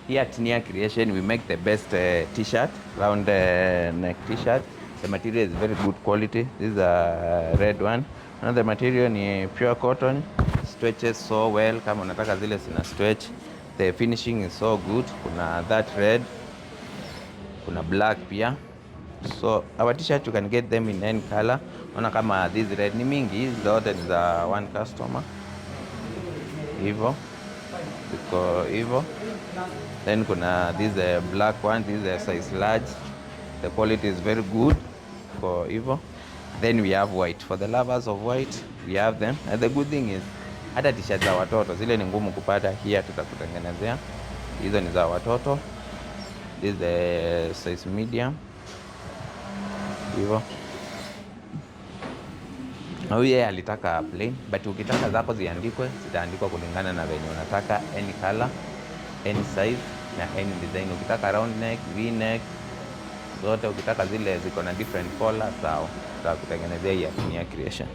Here at Nia Creation, we make the best t-shirt, round neck t-shirt. The material is very good quality. This is a red one. Another material ni pure cotton, stretches so well. Kama unataka zile zina stretch, the finishing is so good. Kuna that red, kuna black pia. So our t-shirt you can get them in any color. Ona kama this red ni mingi, hizi zote ni za one customer. Hivyo ziko hivyo. Then kuna this black one, this is a size large. The quality is very good for hivyo. Then we have white. For the lovers of white, we have them. And the good thing is hata t-shirt za watoto zile ni ngumu kupata, here tutakutengenezea. Hizo ni za watoto. This is the size medium. Hivyo. Yeye alitaka plain, but ukitaka zako ziandikwe, zitaandikwa kulingana na venye unataka, any color, any size na any design. Ukitaka round neck, v neck, zote ukitaka zile ziko na different color, sawa, tutakutengenezea hii ya Nia Creation.